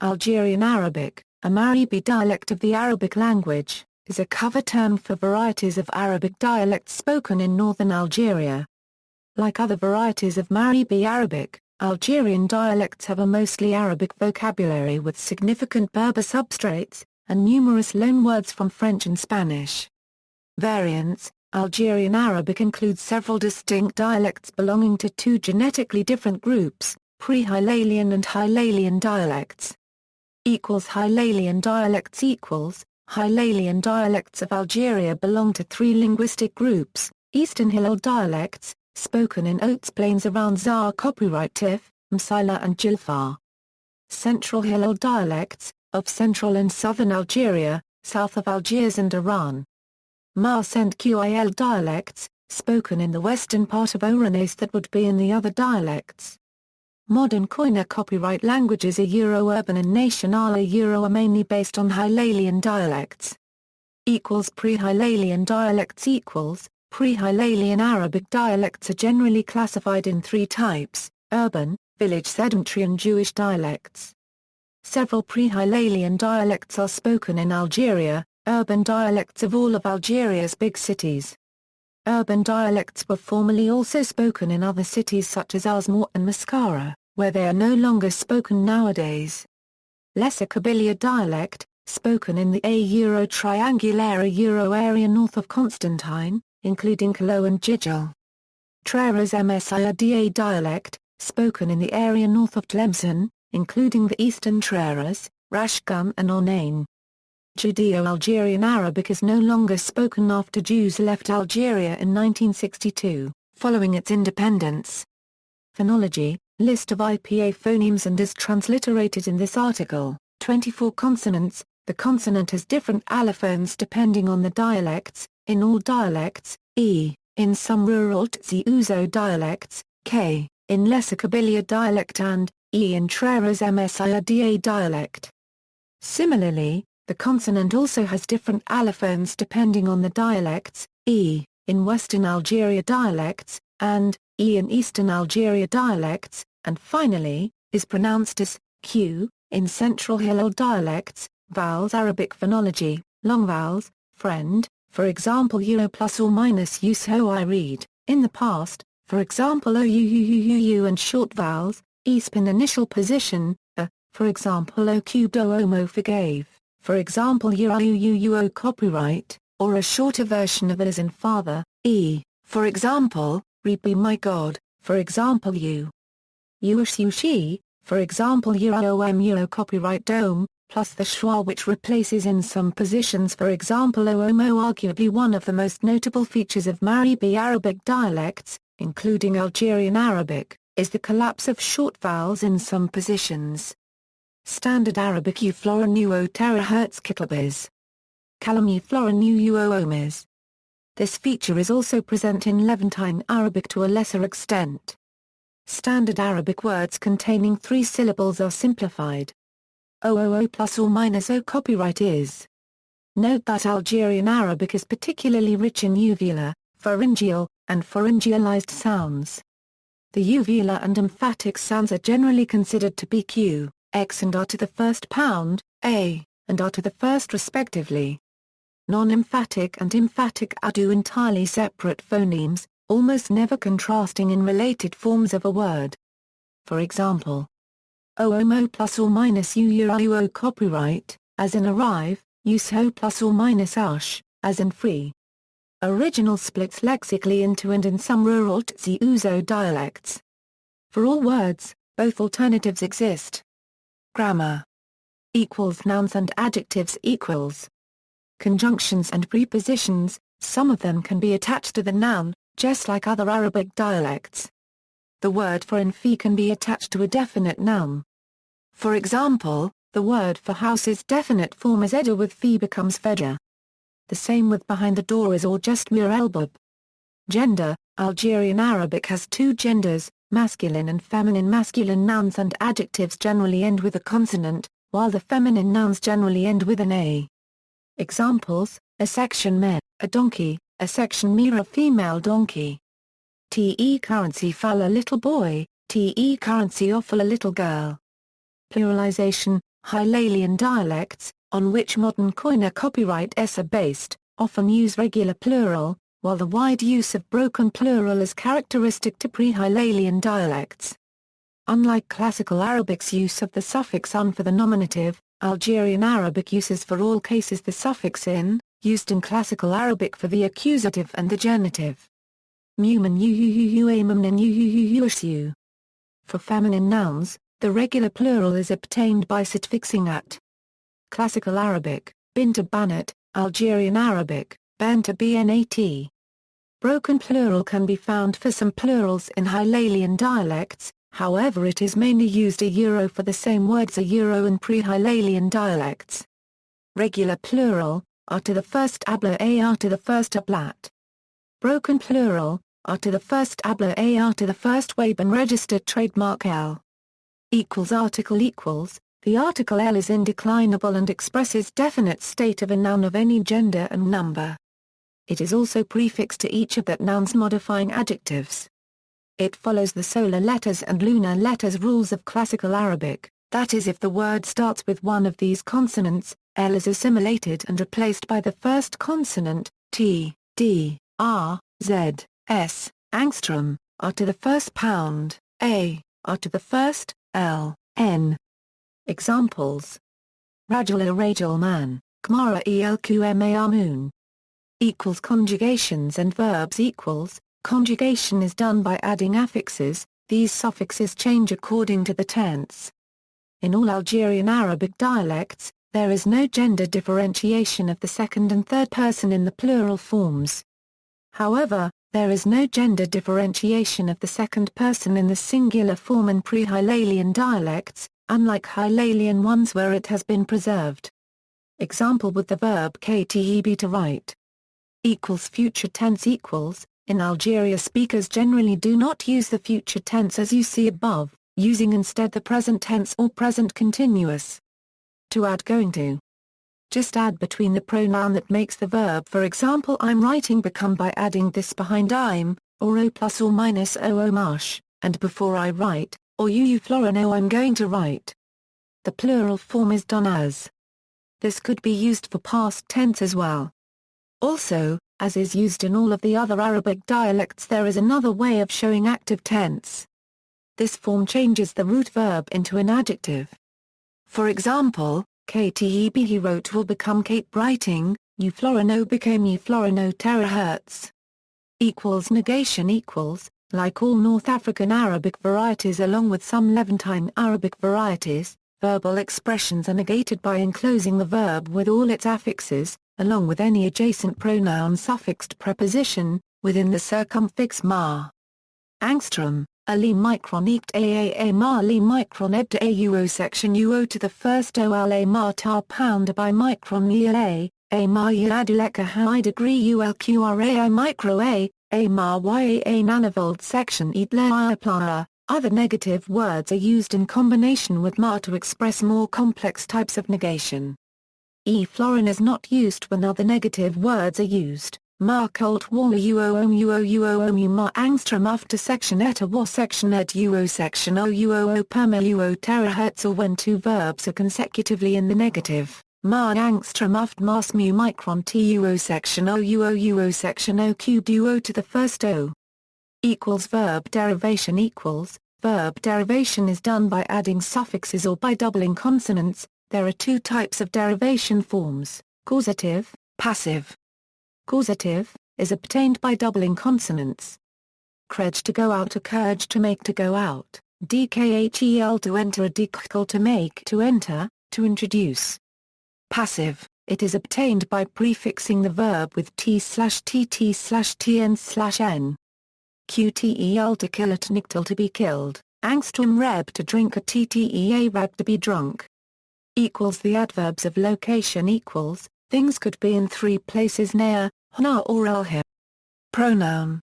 Algerian Arabic, a Maghrebi dialect of the Arabic language, is a cover term for varieties of Arabic dialects spoken in northern Algeria. Like other varieties of Maghrebi Arabic, Algerian dialects have a mostly Arabic vocabulary with significant Berber substrates, and numerous loanwords from French and Spanish. Variants: Algerian Arabic includes several distinct dialects belonging to two genetically different groups, pre-Hylalian and Hylalian dialects. Hylalian dialects Hylalian dialects of Algeria belong to three linguistic groups: Eastern Hillel dialects, spoken in Oats plains around Zar copyright Tif, Msila and Jilfar. Central Hillel dialects, of central and southern Algeria, south of Algiers and Iran. Marcent Qil dialects, spoken in the western part of Oranais that would be in the other dialects. Modern Koine copyright languages are Euro-Urban and National Euro are mainly based on Hylalian dialects. Pre-Hylalian dialects Pre-Hylalian Arabic dialects are generally classified in three types: urban, village sedentary and Jewish dialects. Several pre-Hylalian dialects are spoken in Algeria, urban dialects of all of Algeria's big cities. Urban dialects were formerly also spoken in other cities such as Azmir and Mascara, where they are no longer spoken nowadays. Lesser Kabylia dialect, spoken in the Euro-Triangulaire Euro area north of Constantine, including Calo and Jijel. Trèves Msida dialect, spoken in the area north of Tlemcen, including the eastern Trèves, Rashgun and Onain. Judeo-Algerian Arabic is no longer spoken after Jews left Algeria in 1962, following its independence. Phonology, list of IPA phonemes and is transliterated in this article. 24 consonants. The consonant has different allophones depending on the dialects, in all dialects, E, in some rural Tzouzo dialects, K, in Lesser Kabylia dialect and E in Trèves Msida dialect. Similarly, the consonant also has different allophones depending on the dialects, E, in Western Algeria dialects, and E in Eastern Algeria dialects, and finally, is pronounced as Q, in Central Hillel dialects. Vowels Arabic phonology, long vowels, friend, for example U plus or minus use ho I read, in the past, for example o u and short vowels, ESP initial position, for example o cubed o omo forgave. For example UO copyright, or a shorter version of it as in father, E, for example, read be my God, for example Ushi, for example UO copyright dome, plus the schwa which replaces in some positions for example Omo. Arguably one of the most notable features of Maghrebi Arabic dialects, including Algerian Arabic, is the collapse of short vowels in some positions. Standard Arabic U flora nuo terahertz kitlabes. Kalam U flora nu uo omes. This feature is also present in Levantine Arabic to a lesser extent. Standard Arabic words containing three syllables are simplified. OOO plus or minus O copyright is. Note that Algerian Arabic is particularly rich in uvular, pharyngeal, and pharyngealized sounds. The uvular and emphatic sounds are generally considered to be Q, X and R to the first pound, A, and R to the first respectively. Non-emphatic and emphatic are two entirely separate phonemes, almost never contrasting in related forms of a word. For example, OOMO plus or minus UO copyright, as in arrive, use ho plus or minus ush, as in free. Original splits lexically into and in some rural Tzouzo dialects. For all words, both alternatives exist. Grammar. Nouns and adjectives equals. Conjunctions and prepositions, some of them can be attached to the noun, just like other Arabic dialects. The word for in fee can be attached to a definite noun. For example, the word for house's definite form is eda with fee becomes fedja. The same with behind the door is or just mir elbab. Gender. Algerian Arabic has two genders, masculine and feminine. Masculine nouns and adjectives generally end with a consonant, while the feminine nouns generally end with an A. Examples: a section men, a donkey, a section mira female donkey. Te currency fal a little boy, te currency offal a little girl. Pluralization. Hylalian dialects, on which modern Koine copyrights are based, often use regular plural, while the wide use of broken plural is characteristic to pre-Hylalian dialects. Unlike Classical Arabic's use of the suffix un for the nominative, Algerian Arabic uses for all cases the suffix in, used in Classical Arabic for the accusative and the genitive. For feminine nouns, the regular plural is obtained by suffixing at. Classical Arabic, binta banat, Algerian Arabic, banta bnat. Broken plural can be found for some plurals in Hylalian dialects, however it is mainly used for the same words in pre-Hylalian dialects. Regular plural, a to the first abla a to the first ablat. Broken plural, a to the first abla a to the first Waban registered trademark L. Article equals, the article L is indeclinable and expresses definite state of a noun of any gender and number. It is also prefixed to each of that noun's modifying adjectives. It follows the solar letters and lunar letters rules of Classical Arabic, that is if the word starts with one of these consonants, L is assimilated and replaced by the first consonant, T, D, R, Z, S, angstrom, R to the first pound, A, R to the first, L, N. Examples. Rajul rajul man, Kmara elqmar moon. Conjugations and verbs equals, conjugation is done by adding affixes, these suffixes change according to the tense. In all Algerian Arabic dialects, there is no gender differentiation of the second and third person in the plural forms. However, there is no gender differentiation of the second person in the singular form in pre-Hylalian dialects, unlike Hylalian ones where it has been preserved. Example with the verb kteb to write. Future tense equals, in Algeria speakers generally do not use the future tense as you see above, using instead the present tense or present continuous. To add going to. Just add between the pronoun that makes the verb, for example I'm writing become by adding this behind I'm, or o plus or minus o marsh, and before I write, or you florino I'm going to write. The plural form is done as. This could be used for past tense as well. Also, as is used in all of the other Arabic dialects, there is another way of showing active tense. This form changes the root verb into an adjective. For example, Kteb he wrote will become Kate writing, you florino became you florino terahertz. Negation equals, like all North African Arabic varieties along with some Levantine Arabic varieties, verbal expressions are negated by enclosing the verb with all its affixes, along with any adjacent pronoun suffixed preposition, within the circumfix ma. Angstrom, a li micron ect a ma li micron ebda auo section uo to the first ol a ma tar pound by micron yl a ma yladuleka high degree ulqra micro a ma ya nanovolt section idla plana. Other negative words are used in combination with ma to express more complex types of negation. Florin is not used when other negative words are used. Ma colt wall uo ma angstrom after section eta wa section et uo section o perma uo terahertz, or when two verbs are consecutively in the negative. Ma angstrom aft mas mu micron t uo section o section o cubed uo to the first o. Verb derivation equals, verb derivation is done by adding suffixes or by doubling consonants. There are two types of derivation forms, causative, passive. Causative is obtained by doubling consonants. Krej to go out, occurge to make to go out, dkhel to enter, a dkhel to make to enter, to introduce. Passive, it is obtained by prefixing the verb with t/tt/tn/n. Qtel to kill, at niktel to be killed, angstrom reb to drink, a ttea reb to be drunk. The adverbs of location equals, things could be in three places near, hna or alhib. Pronoun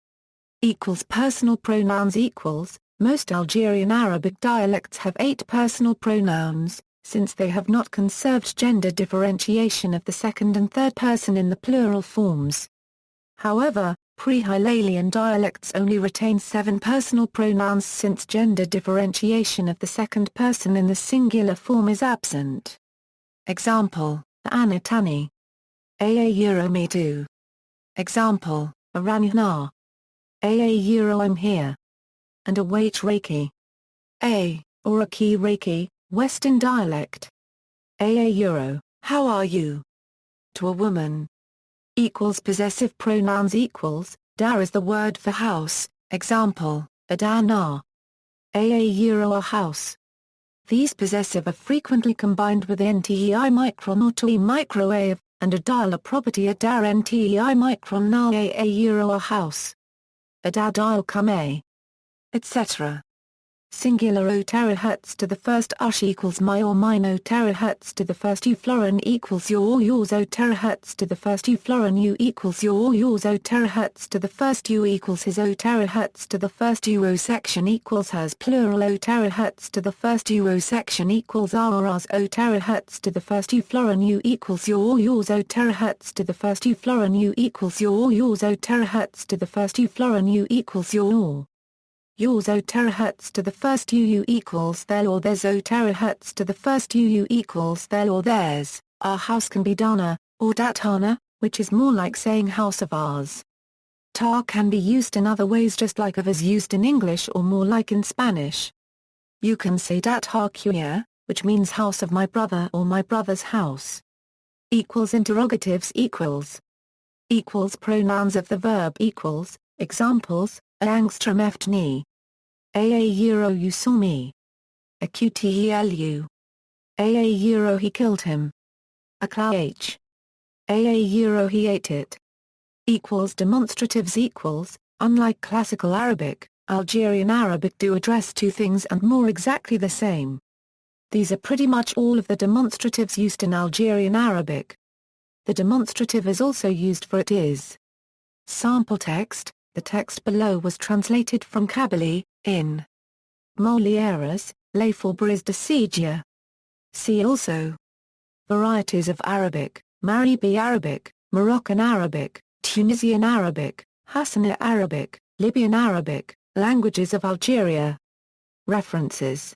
equals personal pronouns equals, most Algerian Arabic dialects have 8 personal pronouns, since they have not conserved gender differentiation of the second and third person in the plural forms. However, Pre-Hylalian dialects only retain 7 personal pronouns since gender differentiation of the second person in the singular form is absent. Example, Anatani. Aa euro me too. Example, Aranhna. Aa euro I'm here. And a wait reiki. A, or a key reiki, Western dialect. Aa euro, how are you? To a woman. Equals possessive pronouns equals, da is the word for house, example, adana. Aa euro a house. These possessive are frequently combined with ntei micron or toi microwave, and a dial a property adar ntei micron na aa euro a house. Ada dial come a. Etc. Singular o terahertz to the first ush equals my or mine o terahertz to the first u florin equals your or yours o terahertz to the first u florin u equals your or yours o terahertz to the first u equals his o terahertz to the first u o section equals hers plural o terahertz to the first u o section equals our or ours o terahertz to the first u florin u equals your or yours o terahertz to the first u florin u equals your or yours o terahertz to the first u florin u equals your or yours o terahertz to the first uu equals their or theirs o terahertz to the first uu equals their or theirs. Our house can be dana, or dathana, which is more like saying house of ours. Ta can be used in other ways just like of is used in English or more like in Spanish. You can say dat ha cuya, which means house of my brother or my brother's house. Equals interrogatives equals. Equals pronouns of the verb equals, examples, a angstrom eft ni. Aa euro you saw me. A qtelu. Aa euro he killed him. A kh. Aa euro he ate it. Equals demonstratives equals, unlike Classical Arabic, Algerian Arabic do address two things and more exactly the same. These are pretty much all of the demonstratives used in Algerian Arabic. The demonstrative is also used for it is. Sample text. The text below was translated from Kabylie, in Molière's Les Fourberies de Sigia. See also varieties of Arabic, Maghrebi Arabic, Moroccan Arabic, Tunisian Arabic, Hassaniya Arabic, Libyan Arabic, languages of Algeria. References